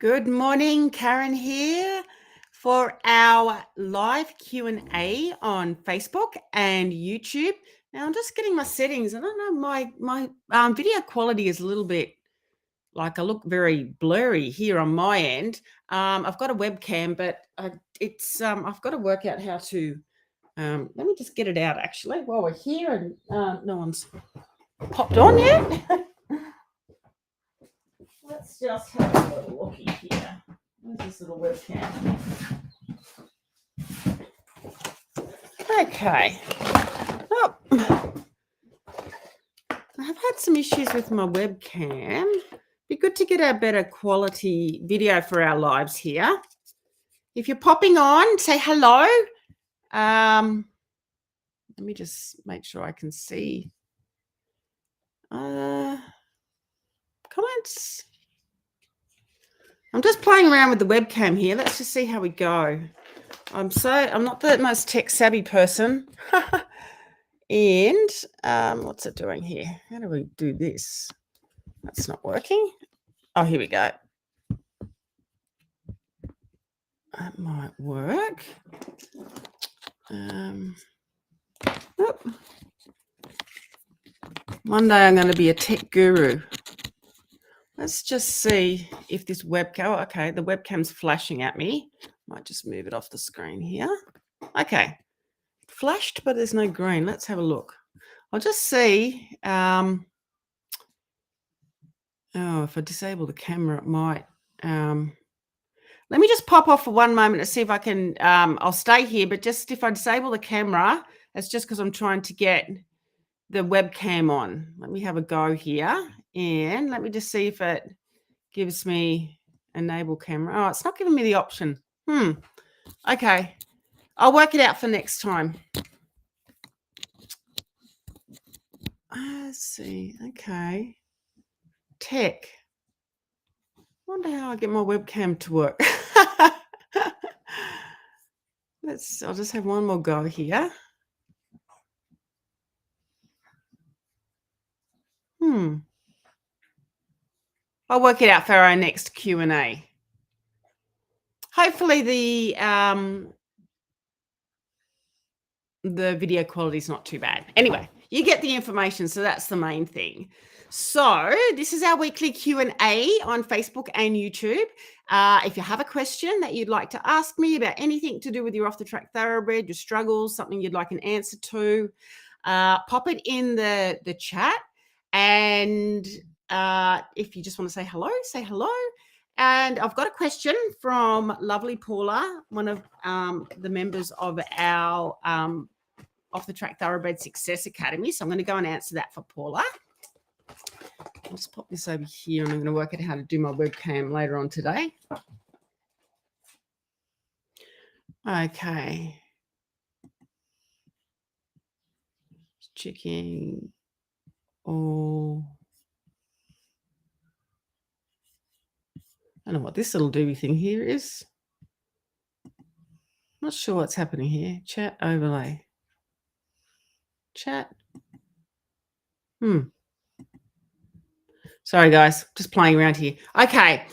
Good morning, Karen here for our live Q&A on Facebook and YouTube. Now I'm just getting my settings. I don't know, my video quality is a little bit like I look very blurry here on my end. I've got a webcam, but I've got to work out how to. Let me just get it out actually while we're here and no one's popped on yet. Let's just have a little looky here. Where's this little webcam? Okay. Oh, I have had some issues with my webcam. Be good to get a better quality video for our lives here. If you're popping on, say hello. Let me just make sure I can see comments. I'm just playing around with the webcam here. Let's just see how we go. I'm not the most tech savvy person. And what's it doing here? How do we do this? That's not working. Oh, here we go. That might work. One day I'm going to be a tech guru. Let's just see if this webcam, okay, the webcam's flashing at me. Might just move it off the screen here. Okay, flashed, but there's no green. Let's have a look. I'll just see. If I disable the camera, it might. Let me just pop off for one moment to see if I can. I'll stay here, but just if I disable the camera, that's just because I'm trying to get the webcam on. Let me have a go here, and let me just see if it gives me enable camera. Oh, it's not giving me the option. Okay, I'll work it out for next time. Let's see. Okay, tech. Wonder how I get my webcam to work. I'll just have one more go here. I'll work it out for our next Q&A. Hopefully the video quality is not too bad. Anyway, you get the information, so that's the main thing. So this is our weekly Q&A on Facebook and YouTube. If you have a question that you'd like to ask me about anything to do with your off-the-track thoroughbred, your struggles, something you'd like an answer to, pop it in the chat. And if you just want to say hello, say hello. And I've got a question from lovely Paula, one of the members of our Off the Track Thoroughbred Success Academy. So I'm going to go and answer that for Paula. I'll just pop this over here and I'm going to work out how to do my webcam later on today. Okay. Checking all. I don't know what this little doobie thing here is. Not sure what's happening here. Chat overlay. Chat. Sorry, guys. Just playing around here. Okay.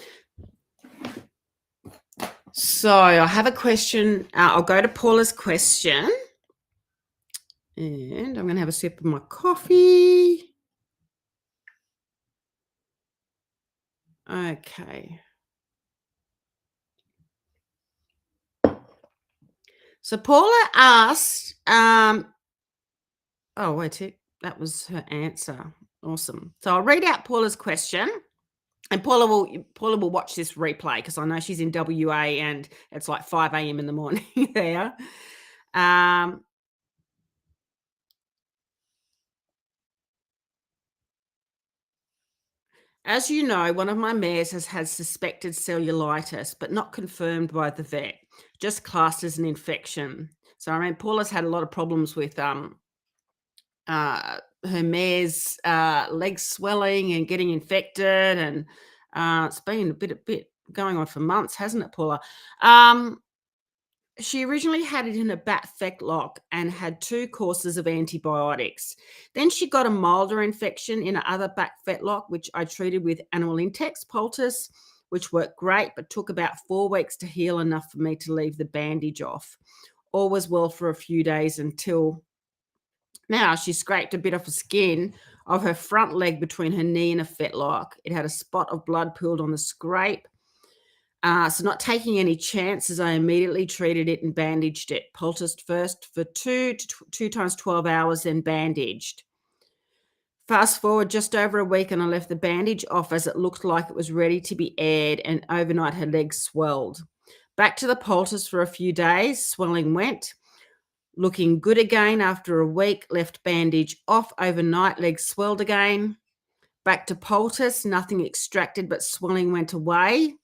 So I have a question. I'll go to Paula's question. And I'm going to have a sip of my coffee. Okay. So Paula asked, oh, wait, that was her answer. Awesome. So I'll read out Paula's question. And Paula will watch this replay because I know she's in WA and it's like 5 a.m. in the morning there. As you know, one of my mares has had suspected cellulitis, but not confirmed by the vet, just classed as an infection. So, I mean, Paula's had a lot of problems with her mare's legs swelling and getting infected, and it's been a bit going on for months, hasn't it, Paula? She originally had it in a bat fetlock and had 2 courses of antibiotics. Then she got a milder infection in another bat fetlock, which I treated with animal Intex poultice, which worked great, but took about 4 weeks to heal enough for me to leave the bandage off. All was well for a few days until now. She scraped a bit off the skin of her front leg between her knee and a fetlock. It had a spot of blood pooled on the scrape. So not taking any chances, I immediately treated it and bandaged it. Poulticed first for 2 times 12 hours, then bandaged. Fast forward just over a week and I left the bandage off as it looked like it was ready to be aired, and overnight her legs swelled. Back to the poultice for a few days, swelling went. Looking good again after a week, left bandage off overnight, legs swelled again. Back to poultice, nothing extracted but swelling went away,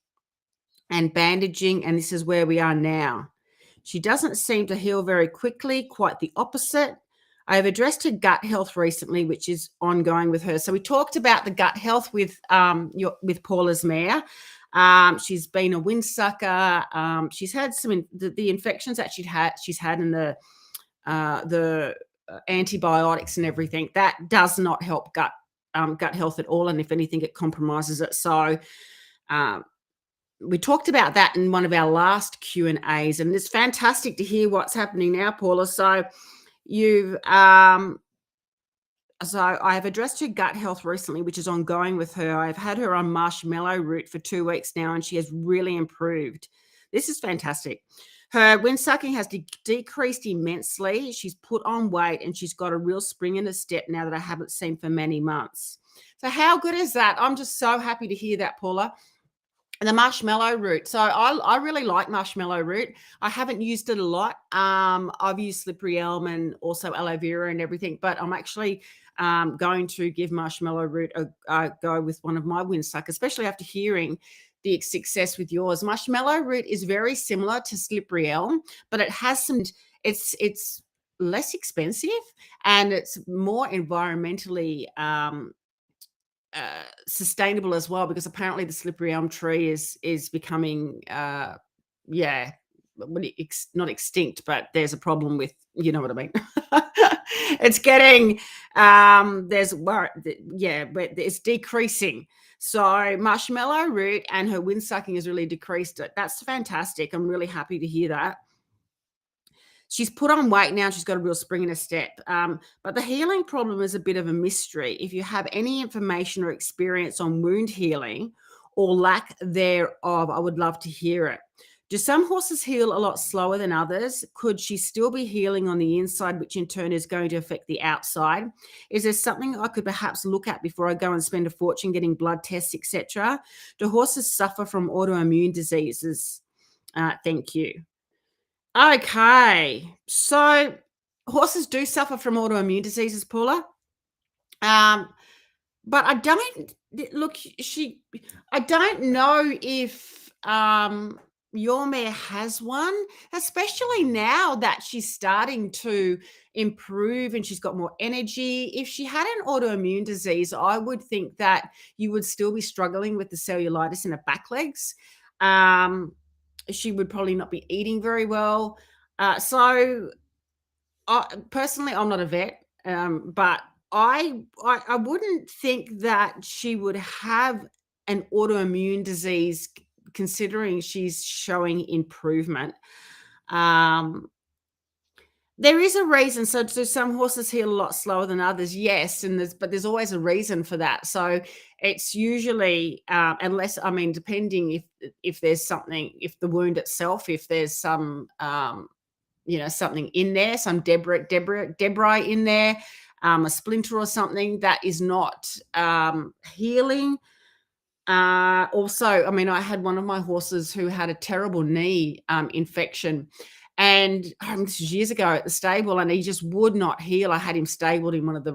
and bandaging, and this is where we are now. She doesn't seem to heal very quickly, quite the opposite. I have addressed her gut health recently, which is ongoing with her. So we talked about the gut health with Paula's mare. She's been a windsucker. She's had the infections that she's had in the antibiotics and everything. That does not help gut health at all, and if anything, it compromises it. So we talked about that in one of our last Q&As, and it's fantastic to hear what's happening now, Paula. So you've so I have addressed her gut health recently, which is ongoing with her. I've had her on marshmallow root for 2 weeks now, and she has really improved. This is fantastic. Her wind sucking has decreased immensely. She's put on weight, and she's got a real spring in her step now that I haven't seen for many months. So how good is that? I'm just so happy to hear that, Paula. The marshmallow root. So I really like marshmallow root. I haven't used it a lot. I've used slippery elm and also aloe vera and everything, but I'm actually going to give marshmallow root a go with one of my windsuckers, especially after hearing the success with yours. Marshmallow root is very similar to slippery elm, but it has some. It's less expensive and it's more environmentally sustainable as well, because apparently the slippery elm tree is becoming not extinct, but there's a problem with, you know what I mean. It's getting but it's decreasing. So marshmallow root and her wind sucking has really decreased it. That's fantastic. I'm really happy to hear that. She's put on weight now. She's got a real spring in her step. But the healing problem is a bit of a mystery. If you have any information or experience on wound healing or lack thereof, I would love to hear it. Do some horses heal a lot slower than others? Could she still be healing on the inside, which in turn is going to affect the outside? Is there something I could perhaps look at before I go and spend a fortune getting blood tests, etc.? Do horses suffer from autoimmune diseases? Thank you. Okay. So horses do suffer from autoimmune diseases, Paula. But I don't I don't know if your mare has one, especially now that she's starting to improve and she's got more energy. If she had an autoimmune disease, I would think that you would still be struggling with the cellulitis in her back legs. She would probably not be eating very well. So personally, I'm not a vet, but I wouldn't think that she would have an autoimmune disease considering she's showing improvement. There is a reason. So do some horses heal a lot slower than others? Yes, but there's always a reason for that. So it's usually unless, I mean, depending if there's something, if the wound itself, if there's some something in there, some debris in there, a splinter or something that is not healing. Also, I mean, I had one of my horses who had a terrible knee infection, and this was years ago at the stable, and he just would not heal. I had him stabled in one of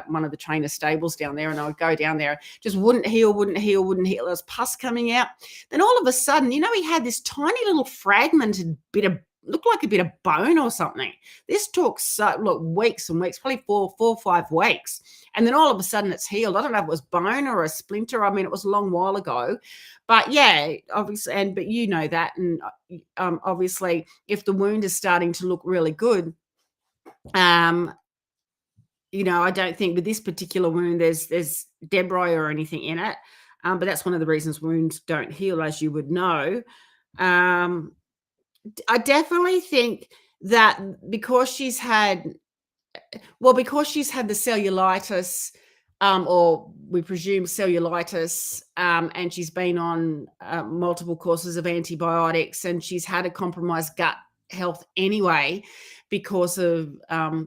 one of the trainer stables down there, and I would go down there, just wouldn't heal. There was pus coming out. Then all of a sudden, he had this tiny little fragmented bit of, looked like a bit of bone or something. This took weeks and weeks, probably 4 or 5 weeks. And then all of a sudden it's healed. I don't know if it was bone or a splinter. I mean, it was a long while ago. But yeah, obviously, but you know that. And obviously, if the wound is starting to look really good, I don't think with this particular wound there's debris or anything in it. But that's one of the reasons wounds don't heal, as you would know. Um, I definitely think that because she's had because she's had the cellulitis, or we presume cellulitis, and she's been on multiple courses of antibiotics, and she's had a compromised gut health anyway because of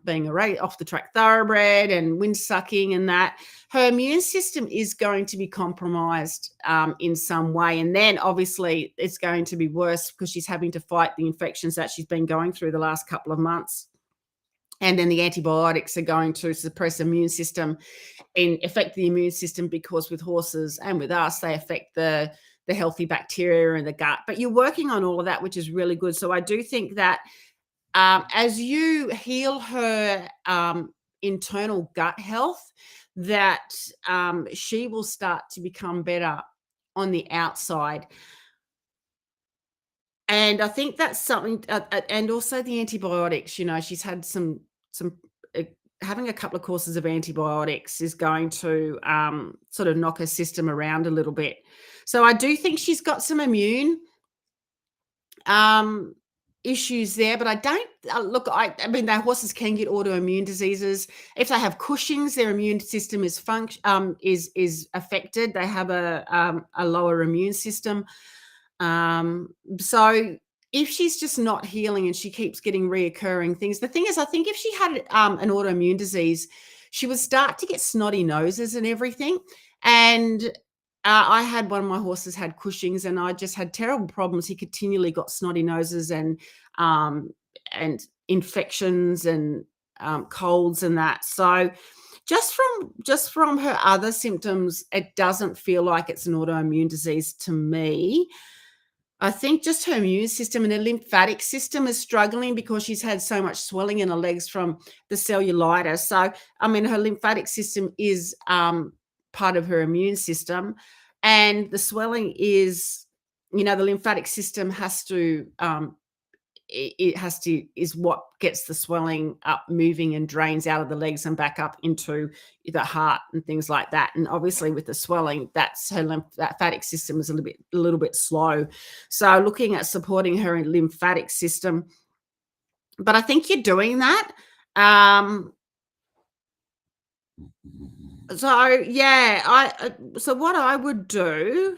being a off the track thoroughbred and wind sucking and that. Her immune system is going to be compromised in some way. And then obviously it's going to be worse because she's having to fight the infections that she's been going through the last couple of months. And then the antibiotics are going to suppress the immune system and affect the immune system, because with horses and with us, they affect the healthy bacteria in the gut. But you're working on all of that, which is really good. So I do think that as you heal her internal gut health, that she will start to become better on the outside. And I think that's something, and also the antibiotics. She's had some uh, having a couple of courses of antibiotics is going to sort of knock her system around a little bit. So I do think she's got some immune um, issues there, but I don't look. I mean, their horses can get autoimmune diseases if they have Cushing's. Their immune system is affected. They have a lower immune system. So if she's just not healing and she keeps getting reoccurring things, the thing is, I think if she had an autoimmune disease, she would start to get snotty noses and everything. And I had one of my horses had Cushing's, and I just had terrible problems. He continually got snotty noses um, and infections and colds and that. So just from her other symptoms, it doesn't feel like it's an autoimmune disease to me. I think just her immune system and her lymphatic system is struggling because she's had so much swelling in her legs from the cellulitis. So, I mean, her lymphatic system is part of her immune system, and the swelling is, the lymphatic system has to it has to is what gets the swelling up moving and drains out of the legs and back up into the heart and things like that. And obviously with the swelling, that's her lymphatic system is a little bit slow. So looking at supporting her lymphatic system, but I think you're doing that. Um, so yeah, so what I would do.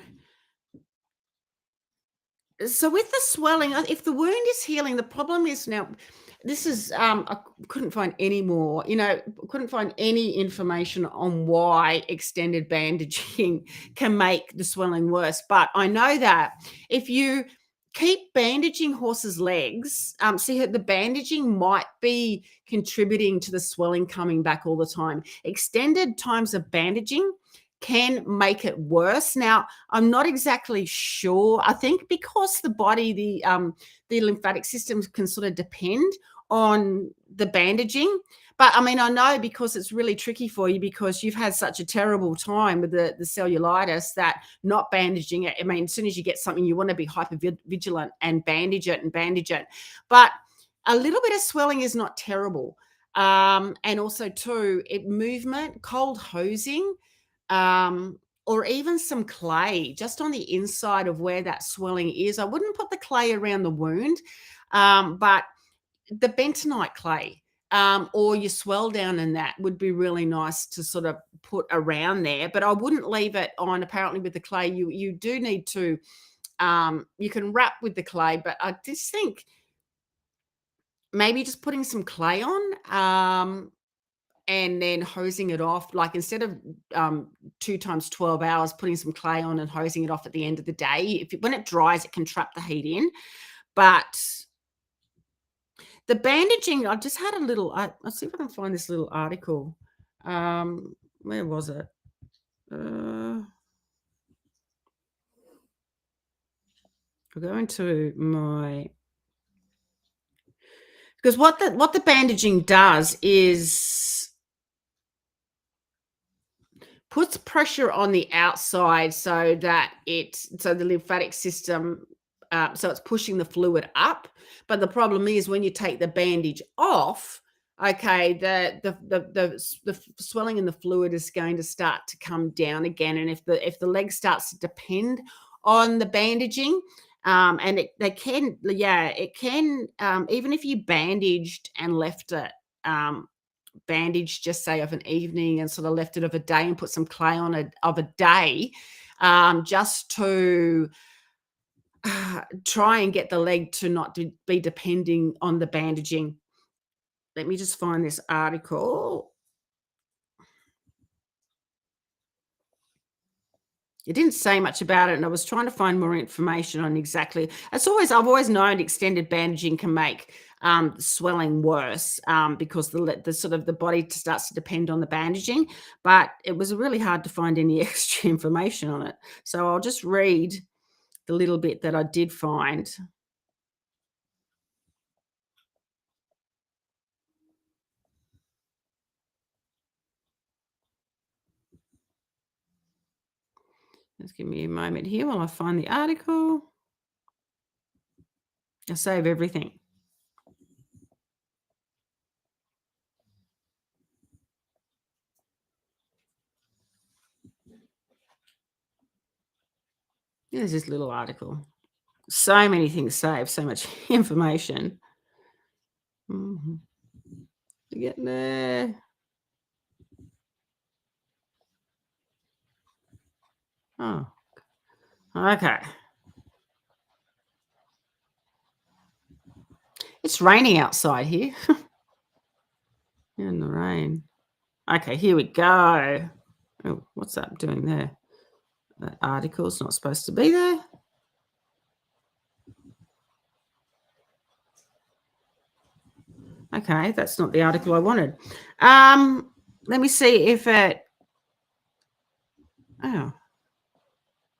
So with the swelling, if the wound is healing, the problem is now. This is I couldn't find any more. Couldn't find any information on why extended bandaging can make the swelling worse. But I know that if you keep bandaging horses' legs, see the bandaging might be contributing to the swelling coming back all the time. Extended times of bandaging can make it worse. Now, I'm not exactly sure. I think because the body, the lymphatic system can sort of depend on the bandaging. But I mean, I know because it's really tricky for you because you've had such a terrible time with the cellulitis that not bandaging it. I mean, as soon as you get something, you want to be hyper vigilant and bandage it and bandage it. But a little bit of swelling is not terrible. And also, too, movement, cold hosing, or even some clay just on the inside of where that swelling is. I wouldn't put the clay around the wound, but the bentonite clay, or your swell down, and that would be really nice to sort of put around there. But I wouldn't leave it on. Apparently, with the clay, you do need to. You can wrap with the clay, but I just think maybe just putting some clay on. And then hosing it off, like instead of 2 times 12 hours, putting some clay on and hosing it off at the end of the day. When it dries, it can trap the heat in. But the bandaging, I just had a little. I'll see if I can find this little article. Where was it? I'll go into my, because what the bandaging does is puts pressure on the outside so that so the lymphatic system, so it's pushing the fluid up. But the problem is when you take the bandage off, okay, the swelling in the fluid is going to start to come down again, and if the leg starts to depend on the bandaging, and they can, yeah, it can, even if you bandaged and left it, bandaged, just say of an evening, and sort of left it of a day and put some clay on it of a day, just to try and get the leg to not be depending on the bandaging. Let me just find this article. It didn't say much about it, and I was trying to find more information on exactly. I've always known extended bandaging can make swelling worse, because the sort of the body starts to depend on the bandaging. But it was really hard to find any extra information on it. So I'll just read the little bit that I did find. Just give me a moment here while I find the article. I'll save everything. There's this little article. So many things saved, so much information. Mhm. Getting there. Oh, okay. It's raining outside here. In the rain. Okay, here we go. Oh, what's that doing there? That article's not supposed to be there. Okay, that's not the article I wanted. Let me see if it. Oh,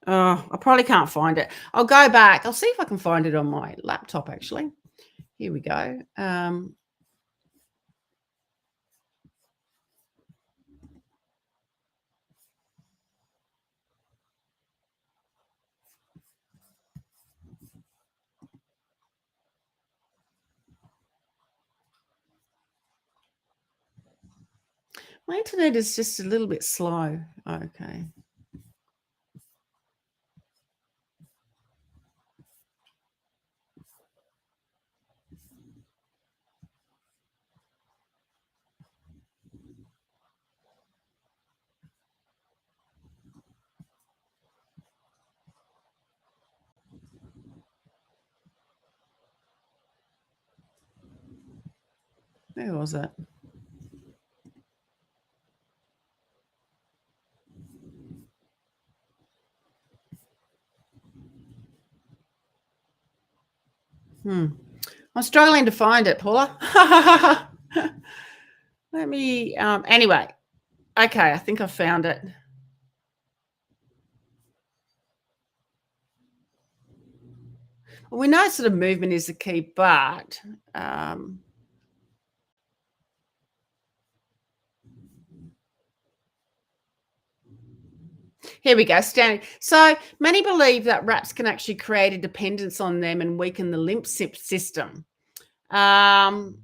oh, I probably can't find it. I'll go back. I'll see if I can find it on my laptop. Actually, here we go. My internet is just a little bit slow. Okay. Where was it? I'm struggling to find it, Paula. Let me, anyway. Okay, I think I found it. Well, we know sort of movement is the key, but here we go. Standing. So many believe that wraps can actually create a dependence on them and weaken the system. Um,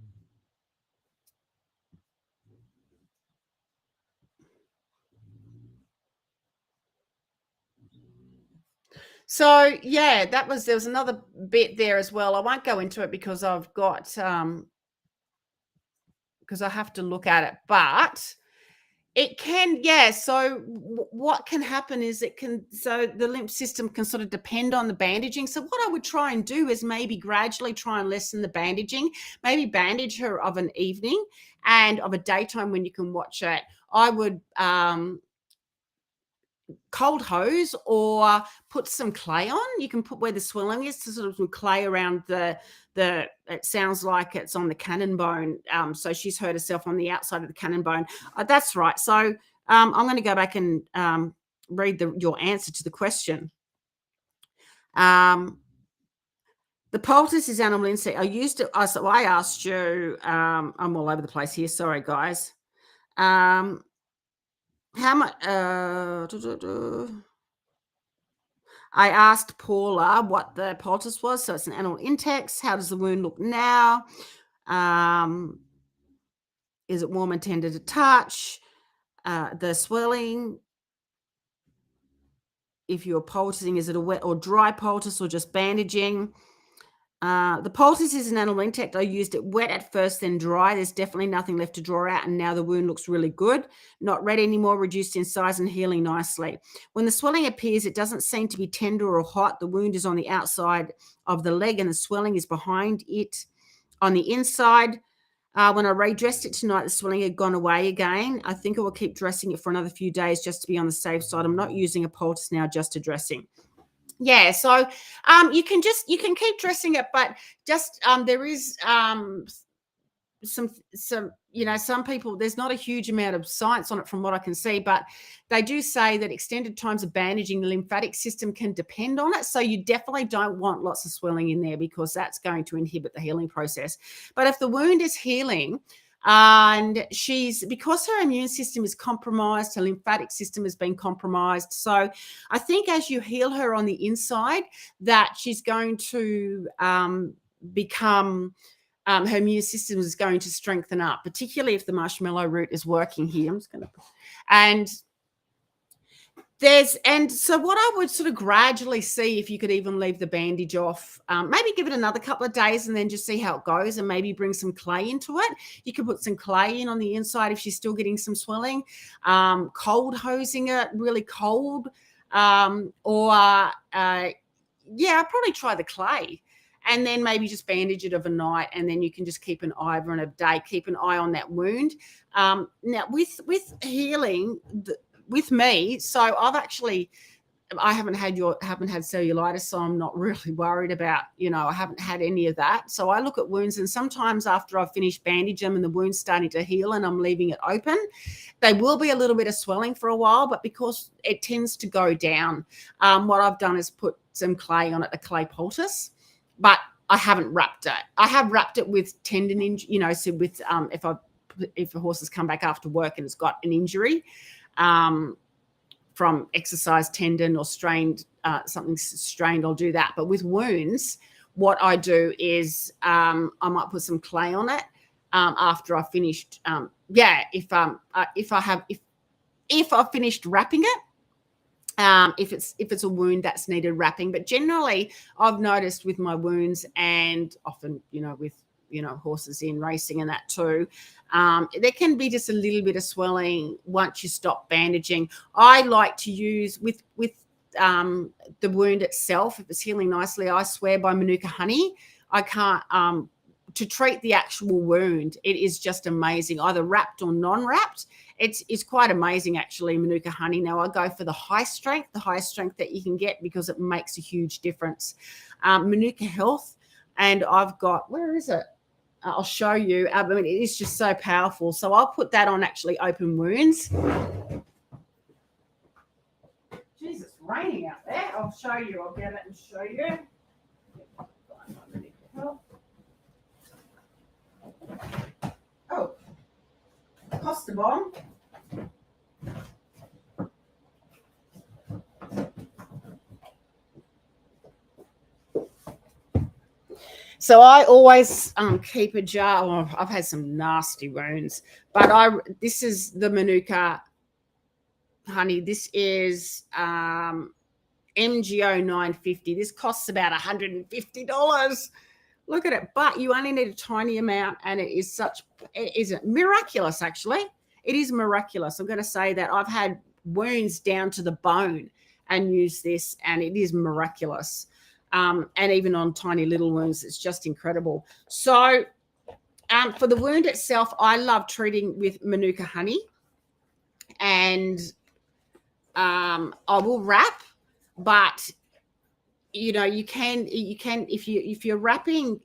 so yeah, there was another bit there as well. I won't go into it because I've got because I have to look at it, but it can, yeah. So what can happen is the lymph system can sort of depend on the bandaging. So what I would try and do is maybe gradually try and lessen the bandaging, maybe bandage her of an evening and of a daytime when you can watch it. I would cold hose or put some clay on. You can put where the swelling is to sort of some clay around the it sounds like it's on the cannon bone. So she's hurt herself on the outside of the cannon bone. That's right. So I'm going to go back and read your answer to the question. The poultice is animal insect. I used to. So I asked you. I'm all over the place here. Sorry, guys. How much? I asked Paula what the poultice was. So it's an animal insect. How does the wound look now? Is it warm and tender to touch? The swelling, if you're poulticing, is it a wet or dry poultice or just bandaging? The poultice is an analgesic. I used it wet at first, then dry. There's definitely nothing left to draw out, and now the wound looks really good. Not red anymore, reduced in size and healing nicely. When the swelling appears, it doesn't seem to be tender or hot. The wound is on the outside of the leg, and the swelling is behind it on the inside. When I redressed it tonight, the swelling had gone away again. I think I will keep dressing it for another few days just to be on the safe side. I'm not using a poultice now, just a dressing. Yeah, so you can keep dressing it, but just there is some some people, there's not a huge amount of science on it from what I can see, but they do say that extended times of bandaging the lymphatic system can depend on it. So you definitely don't want lots of swelling in there because that's going to inhibit the healing process. But if the wound is healing, and because her immune system is compromised, her lymphatic system has been compromised. So I think as you heal her on the inside, that she's going to become her immune system is going to strengthen up, particularly if the marshmallow root is working here. I'm just going to, and so what I would sort of gradually see, if you could even leave the bandage off, maybe give it another couple of days and then just see how it goes, and maybe bring some clay into it. You could put some clay in on the inside if she's still getting some swelling, cold hosing it, really cold, I'd probably try the clay. And then maybe just bandage it overnight, and then you can just keep an eye over in a day. Keep an eye on that wound. Now, with healing, with me, so I haven't had cellulitis, so I'm not really worried about, I haven't had any of that. So I look at wounds, and sometimes after I've finished bandaging them and the wound's starting to heal and I'm leaving it open, they will be a little bit of swelling for a while, but because it tends to go down, what I've done is put some clay on it, a clay poultice. But I haven't wrapped it. I have wrapped it with tendon injury, so with if a horse has come back after work and it's got an injury from exercise, tendon or strained, something strained, I'll do that. But with wounds, what I do is I might put some clay on it after I've finished. If I've finished wrapping it. If it's a wound that's needed wrapping. But generally I've noticed with my wounds, and often with horses in racing and that too, there can be just a little bit of swelling once you stop bandaging. I like to use with the wound itself, if it's healing nicely, I swear by Manuka honey. I can't to treat the actual wound. It is just amazing, either wrapped or non-wrapped. It's quite amazing, actually, Manuka honey. Now, I go for the highest strength that you can get, because it makes a huge difference. Manuka Health, and I've got, where is it? I'll show you. I mean, it is just so powerful. So I'll put that on actually open wounds. Jeez, it's raining out there. I'll show you. I'll get it and show you. Oh, Costa Bomb. So I always keep a jar. Well, I've had some nasty wounds, but this is the Manuka honey. This is MGO 950. This costs about $150. Look at it, but you only need a tiny amount, and it is miraculous, actually. It is miraculous. I'm going to say that I've had wounds down to the bone and used this, and it is miraculous. And even on tiny little wounds, it's just incredible. So for the wound itself, I love treating with Manuka honey, and I will wrap, but you can if you're wrapping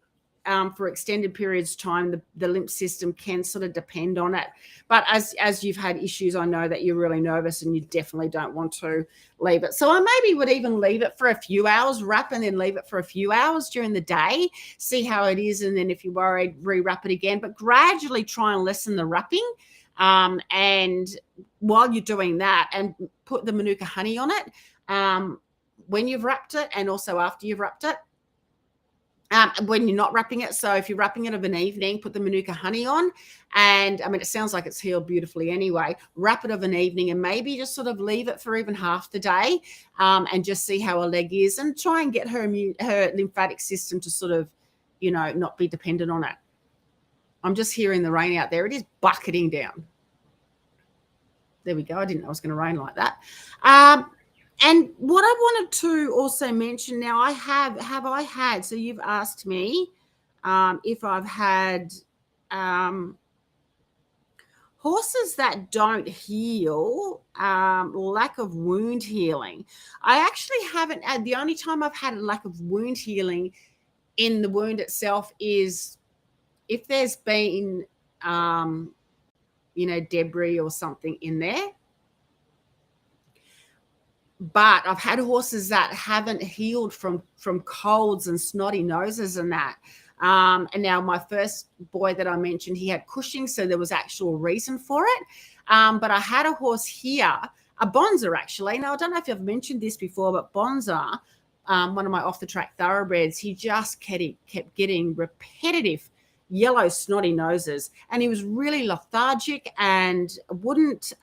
for extended periods of time, the lymph system can sort of depend on it. But as you've had issues, I know that you're really nervous and you definitely don't want to leave it. So I maybe would even leave it for a few hours, wrap, and then leave it for a few hours during the day, see how it is, and then if you're worried, re-wrap it again. But gradually try and lessen the wrapping. And while you're doing that, and put the Manuka honey on it when you've wrapped it, and also after you've wrapped it. when you're not wrapping it. So if you're wrapping it of an evening, put the Manuka honey on. And I mean, it sounds like it's healed beautifully anyway. Wrap it of an evening and maybe just sort of leave it for even half the day, and just see how her leg is and try and get her lymphatic system to sort of, not be dependent on it. I'm just hearing the rain out there. It is bucketing down. There we go. I didn't know it was going to rain like that. And what I wanted to also mention now, have I had, so you've asked me if I've had horses that don't heal, lack of wound healing. I actually haven't had, the only time I've had a lack of wound healing in the wound itself is if there's been, debris or something in there. But I've had horses that haven't healed from colds and snotty noses and that. And now my first boy that I mentioned, he had Cushing, so there was actual reason for it. But I had a horse here, a Bonza actually. Now, I don't know if I've mentioned this before, but Bonza, one of my off-the-track thoroughbreds, he just kept getting repetitive yellow snotty noses. And he was really lethargic and wouldn't...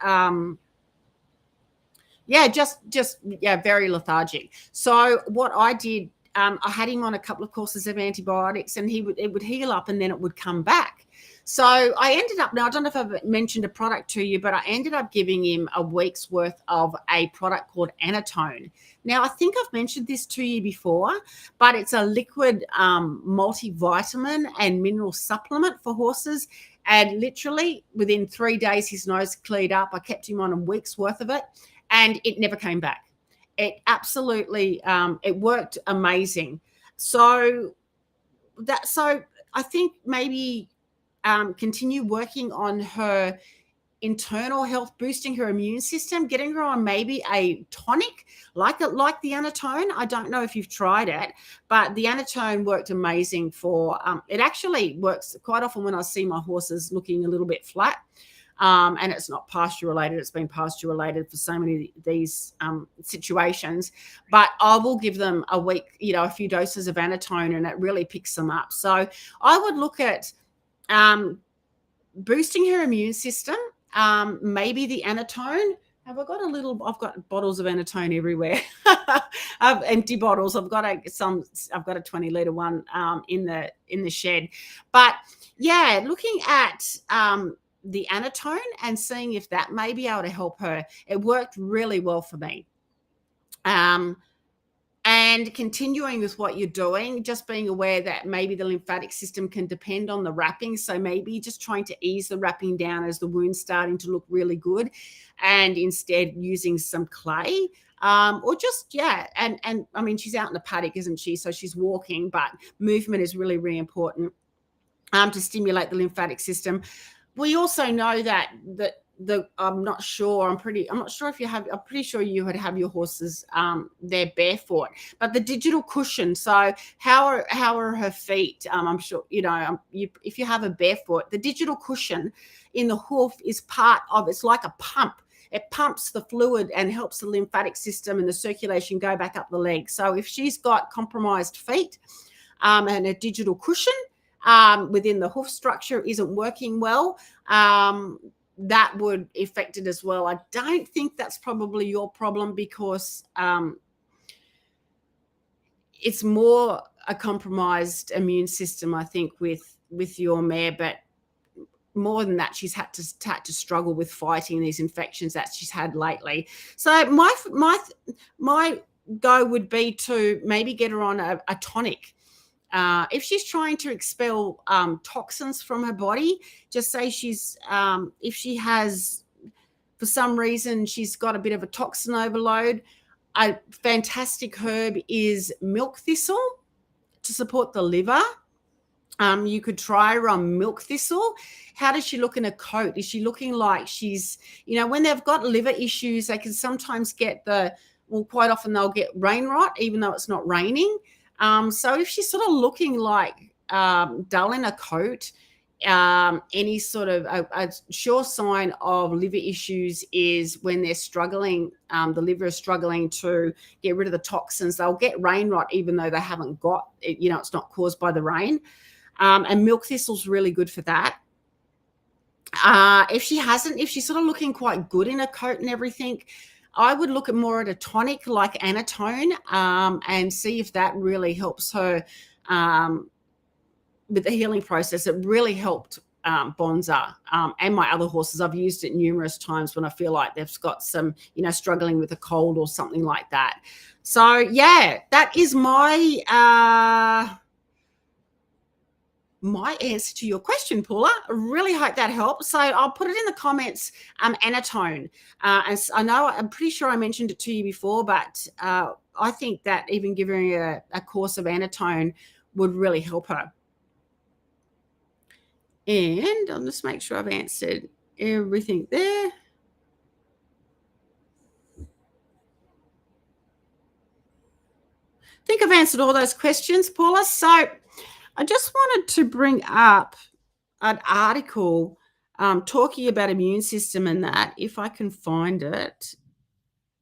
very lethargic. So what I did, I had him on a couple of courses of antibiotics, and it would heal up and then it would come back. So I ended up, now I don't know if I've mentioned a product to you, but I ended up giving him a week's worth of a product called Anatone. Now, I think I've mentioned this to you before, but it's a liquid multivitamin and mineral supplement for horses. And literally within 3 days, his nose cleared up. I kept him on a week's worth of it, and it never came back. It absolutely, it worked amazing. So I think maybe continue working on her internal health, boosting her immune system, getting her on maybe a tonic like the Anatone. I don't know if you've tried it, but the Anatone worked amazing for, it actually works quite often when I see my horses looking a little bit flat. And it's not pasture related. It's been pasture related for so many of these situations. But I will give them a week, a few doses of Anatone, and it really picks them up. So I would look at boosting her immune system, maybe the Anatone. I've got bottles of Anatone everywhere. I've empty bottles. I've got a 20-litre one in the shed. But yeah, looking at the Anatone and seeing if that may be able to help her. It worked really well for me. And continuing with what you're doing, just being aware that maybe the lymphatic system can depend on the wrapping. So maybe just trying to ease the wrapping down as the wound's starting to look really good, and instead using some clay. Or just, and I mean, she's out in the paddock, isn't she? So she's walking, but movement is really, really important to stimulate the lymphatic system. We also know that I'm not sure if you have, I'm pretty sure you would have your horses, they're barefoot, but the digital cushion. So how are her feet? I'm sure, if you have a barefoot, the digital cushion in the hoof is part of, it's like a pump. It pumps the fluid and helps the lymphatic system and the circulation go back up the leg. So if she's got compromised feet, and a digital cushion, within the hoof structure isn't working well, that would affect it as well. I don't think that's probably your problem, because it's more a compromised immune system, I think, with your mare. But more than that, she's had to struggle with fighting these infections that she's had lately. So my go would be to maybe get her on a tonic. If she's trying to expel toxins from her body, just say if she has, for some reason, she's got a bit of a toxin overload, a fantastic herb is milk thistle to support the liver. You could try her on milk thistle. How does she look in a coat? Is she looking like she's, when they've got liver issues, they can sometimes get quite often they'll get rain rot, even though it's not raining. So if she's sort of looking like dull in a coat, any sort of a sure sign of liver issues is when they're struggling, the liver is struggling to get rid of the toxins. They'll get rain rot even though they haven't got it, it's not caused by the rain. And milk thistle's really good for that. If she's sort of looking quite good in her coat and everything, I would look at more at a tonic like Anatone, and see if that really helps her with the healing process. It really helped Bonza and my other horses. I've used it numerous times when I feel like they've got some, struggling with a cold or something like that. So yeah, that is my answer to your question, Paula. I really hope that helps. So I'll put it in the comments, Anatone. And I'm pretty sure I mentioned it to you before, but I think that even giving her a course of Anatone would really help her. And I'll just make sure I've answered everything there. I think I've answered all those questions, Paula. So I just wanted to bring up an article talking about immune system and that, if I can find it,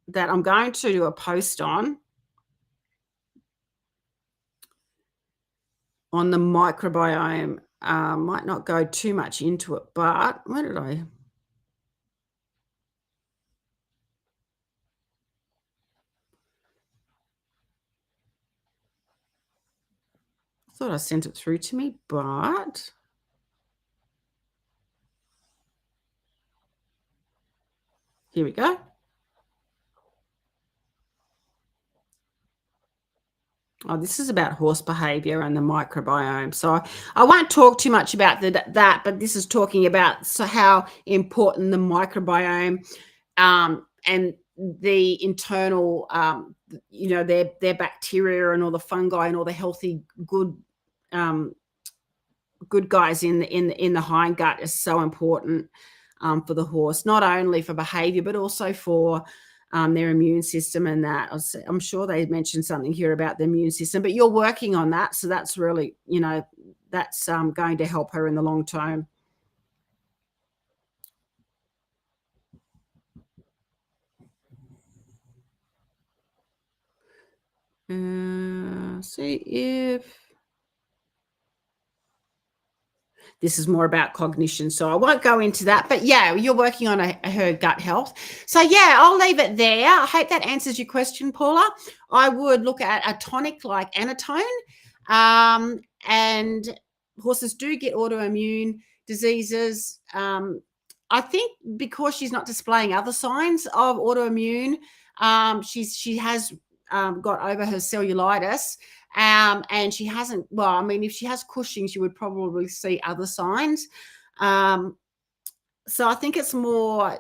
that I'm going to do a post on the microbiome. Might not go too much into it, but where did I? I thought I sent it through to me, but here we go. Oh, this is about horse behavior and the microbiome. So I won't talk too much about that, but this is talking about how important the microbiome and the internal, their bacteria and all the fungi and all the healthy good guys in the hind gut is so important for the horse, not only for behavior but also for their immune system. And that I'm sure they mentioned something here about the immune system, but you're working on that, so that's really, that's going to help her in the long term. See if this is more about cognition, so I won't go into that. But yeah, you're working on her gut health. So yeah, I'll leave it there. I hope that answers your question, Paula. I would look at a tonic like Anatone. And horses do get autoimmune diseases. I think because she's not displaying other signs of autoimmune, she has got over her cellulitis. And she hasn't, if she has Cushing's, you would probably see other signs. So I think it's more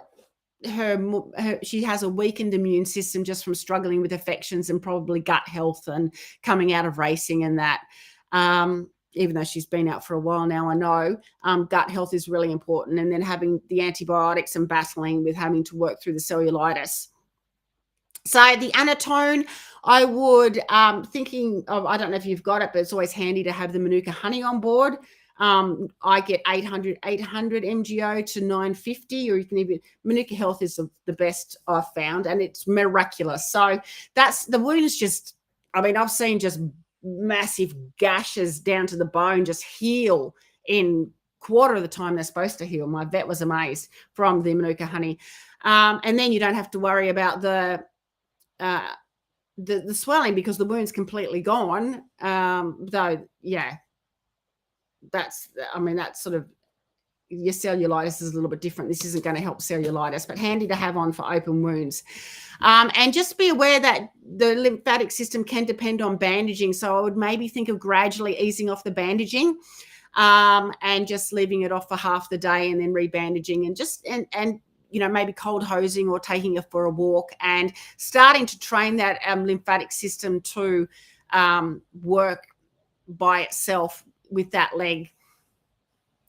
she has a weakened immune system just from struggling with infections and probably gut health and coming out of racing and that. Even though she's been out for a while now, I know gut health is really important. And then having the antibiotics and battling with having to work through the cellulitis. So the Anatone, I would thinking of, I don't know if you've got it, but it's always handy to have the Manuka honey on board. I get 800 MGO to 950, or you can even, Manuka Health is the best I've found, and it's miraculous. So that's, the wounds just, I've seen just massive gashes down to the bone just heal in quarter of the time they're supposed to heal. My vet was amazed from the Manuka honey. And then you don't have to worry about the swelling because the wound's completely gone. Though, yeah, that's sort of, your cellulitis is a little bit different. This isn't going to help cellulitis, but handy to have on for open wounds. And just be aware that the lymphatic system can depend on bandaging. So I would maybe think of gradually easing off the bandaging and just leaving it off for half the day and then rebandaging, and just, and maybe cold hosing or taking it for a walk and starting to train that lymphatic system to work by itself with that leg.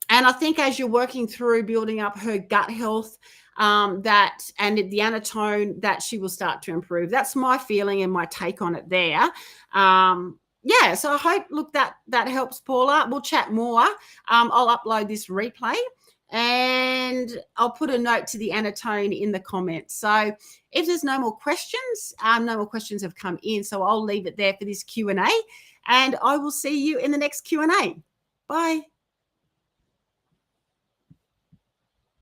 And I think as you're working through building up her gut health, that and the Anatone, that she will start to improve. That's my feeling and my take on it there. yeah, so I hope, look, that helps, Paula. We'll chat more. I'll upload this replay and I'll put a note to the Anatone in the comments. So if there's no more questions, no more questions have come in. So I'll leave it there for this Q&A, and I will see you in the next Q&A. Bye.